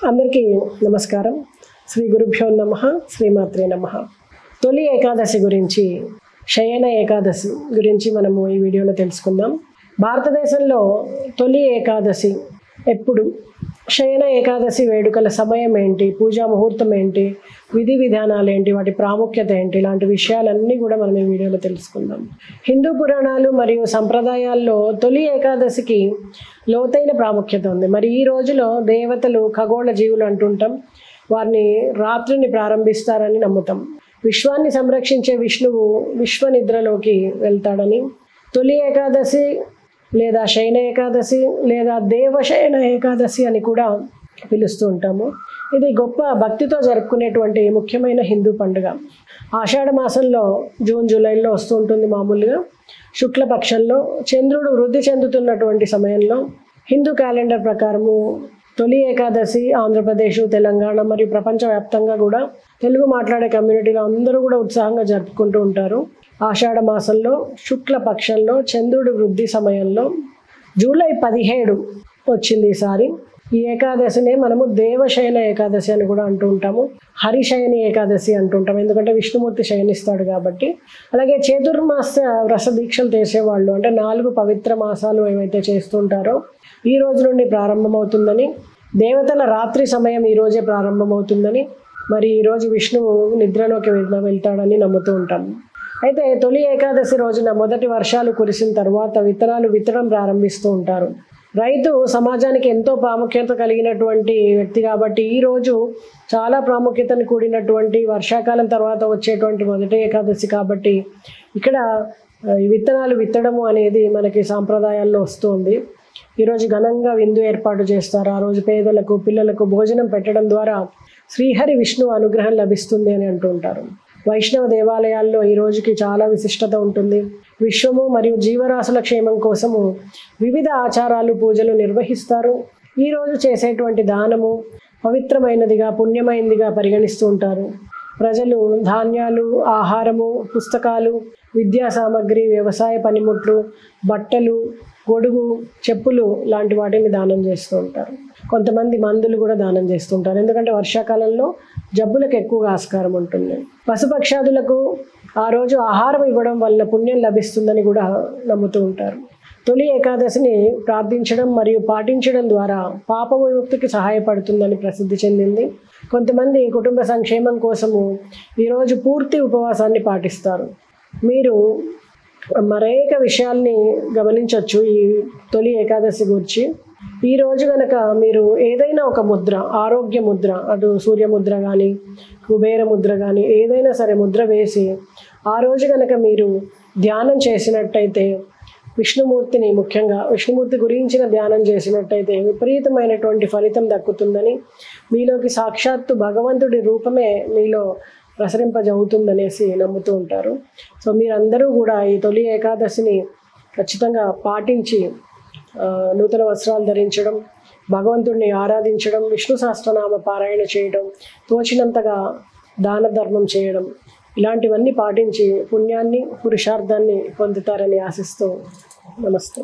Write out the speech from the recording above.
అందరికీ నమస్కారం. శ్రీ గురుభ్యో నమః. శ్రీమాత్రే నమః. తొలి ఏకాదశి గురించి, శయన ఏకాదశి గురించి మనము ఈ వీడియోలో తెలుసుకుందాం. భారతదేశంలో తొలి ఏకాదశి ఎప్పుడు, శయన ఏకాదశి వేడుకల సమయం ఏంటి, పూజా ముహూర్తం ఏంటి, విధి విధానాలు ఏంటి, వాటి ప్రాముఖ్యత ఏంటి, ఇలాంటి విషయాలన్నీ కూడా మనం ఈ వీడియోలో తెలుసుకుందాం. హిందూ పురాణాలు మరియు సంప్రదాయాల్లో తొలి ఏకాదశికి లోతైన ప్రాముఖ్యత ఉంది. మరి ఈ రోజులో దేవతలు, ఖగోళ జీవులు అంటుంటాం, వారిని రాత్రిని ప్రారంభిస్తారని నమ్ముతాం. విశ్వాన్ని సంరక్షించే విష్ణువు విశ్వ నిద్రలోకి వెళ్తాడని, తొలి ఏకాదశి లేదా శయన ఏకాదశి లేదా దేవశయన ఏకాదశి అని కూడా పిలుస్తూ ఉంటాము. ఇది గొప్ప భక్తితో జరుపుకునేటువంటి ముఖ్యమైన హిందూ పండుగ. ఆషాఢ మాసంలో జూన్ జూలైలో వస్తూ ఉంటుంది. మామూలుగా శుక్లపక్షంలో చంద్రుడు వృద్ధి చెందుతున్నటువంటి సమయంలో హిందూ క్యాలెండర్ ప్రకారము తొలి ఏకాదశి ఆంధ్రప్రదేశ్, తెలంగాణ మరియు ప్రపంచవ్యాప్తంగా కూడా తెలుగు మాట్లాడే కమ్యూనిటీలో అందరూ కూడా ఉత్సాహంగా జరుపుకుంటూ ఉంటారు. ఆషాఢ మాసంలో శుక్లపక్షంలో చంద్రుడి వృద్ధి సమయంలో జూలై 17 వచ్చింది ఈసారి. ఈ ఏకాదశినే మనము దేవశయన ఏకాదశి అని కూడా అంటూ ఉంటాము. హరిశయని ఏకాదశి అంటుంటాం, ఎందుకంటే విష్ణుమూర్తి శయనిస్తాడు కాబట్టి. అలాగే చతుర్మాస వ్రత దీక్షలు చేసేవాళ్ళు, అంటే 4 పవిత్ర మాసాలు ఏవైతే చేస్తుంటారో ఈ రోజు నుండి ప్రారంభమవుతుందని, దేవతల రాత్రి సమయం ఈ రోజే ప్రారంభమవుతుందని, మరి ఈరోజు విష్ణువు నిద్రలోకి వెళ్తాడని నమ్ముతూ ఉంటాము. అయితే తొలి ఏకాదశి రోజున మొదటి వర్షాలు కురిసిన తర్వాత విత్తనాలు విత్తడం ప్రారంభిస్తూ ఉంటారు. రైతు సమాజానికి ఎంతో ప్రాముఖ్యత కలిగినటువంటి వ్యక్తి కాబట్టి ఈరోజు చాలా ప్రాముఖ్యతను కూడినటువంటి వర్షాకాలం తర్వాత వచ్చేటువంటి మొదటి ఏకాదశి కాబట్టి ఇక్కడ విత్తనాలు విత్తడము అనేది మనకి సాంప్రదాయాల్లో వస్తుంది. ఈరోజు ఘనంగా విందు ఏర్పాటు చేస్తారు. ఆ రోజు పేదలకు, పిల్లలకు భోజనం పెట్టడం ద్వారా శ్రీహరి విష్ణువు అనుగ్రహం లభిస్తుంది అని అంటూ ఉంటారు. వైష్ణవ దేవాలయాల్లో ఈ రోజుకి చాలా విశిష్టత ఉంటుంది. విశ్వము మరియు జీవరాశుల క్షేమం కోసము వివిధ ఆచారాలు, పూజలు నిర్వహిస్తారు. ఈరోజు చేసేటువంటి దానము పవిత్రమైనదిగా, పుణ్యమైనదిగా పరిగణిస్తూ ఉంటారు. ప్రజలు ధాన్యాలు, ఆహారము, పుస్తకాలు, విద్యా సామగ్రి, వ్యవసాయ పనిముట్లు, బట్టలు, గొడుగు, చెప్పులు లాంటి వాటిని దానం చేస్తూ ఉంటారు. కొంతమంది మందులు కూడా దానం చేస్తుంటారు, ఎందుకంటే వర్షాకాలంలో జబ్బులకు ఎక్కువగా ఆస్కారం ఉంటుంది. పశుపక్షాదులకు ఆ రోజు ఆహారం ఇవ్వడం వల్ల పుణ్యం లభిస్తుందని కూడా నమ్ముతూ ఉంటారు. తొలి ఏకాదశిని ప్రార్థించడం మరియు పాటించడం ద్వారా పాప విముక్తికి సహాయపడుతుందని ప్రసిద్ధి చెందింది. కొంతమంది కుటుంబ సంక్షేమం కోసము ఈరోజు పూర్తి ఉపవాసాన్ని పాటిస్తారు. మీరు మరేక విషయాల్ని గమనించవచ్చు ఈ తొలి ఏకాదశి గురించి. ఈరోజు కనుక మీరు ఏదైనా ఒక ముద్ర, ఆరోగ్య ముద్ర, అటు సూర్యముద్ర కానీ, కుబేర ముద్ర కానీ, ఏదైనా సరే ముద్ర వేసి ఆ రోజు కనుక మీరు ధ్యానం చేసినట్టయితే, విష్ణుమూర్తిని, ముఖ్యంగా విష్ణుమూర్తి గురించిన ధ్యానం చేసినట్టయితే విపరీతమైనటువంటి ఫలితం దక్కుతుందని, మీలోకి సాక్షాత్తు భగవంతుడి రూపమే మీలో ప్రసరింపజవుతుందనేసి నమ్ముతూ ఉంటారు. సో మీరందరూ కూడా ఈ తొలి ఏకాదశిని ఖచ్చితంగా పాటించి నూతన వస్త్రాలు ధరించడం, భగవంతుడిని ఆరాధించడం, విష్ణు సహస్రనామ పారాయణ చేయడం, తోచినంతగా దాన ధర్మం చేయడం, ఇలాంటివన్నీ పాటించి పుణ్యాన్ని, పురుషార్థాన్ని పొందుతారని ఆశిస్తూ నమస్తే.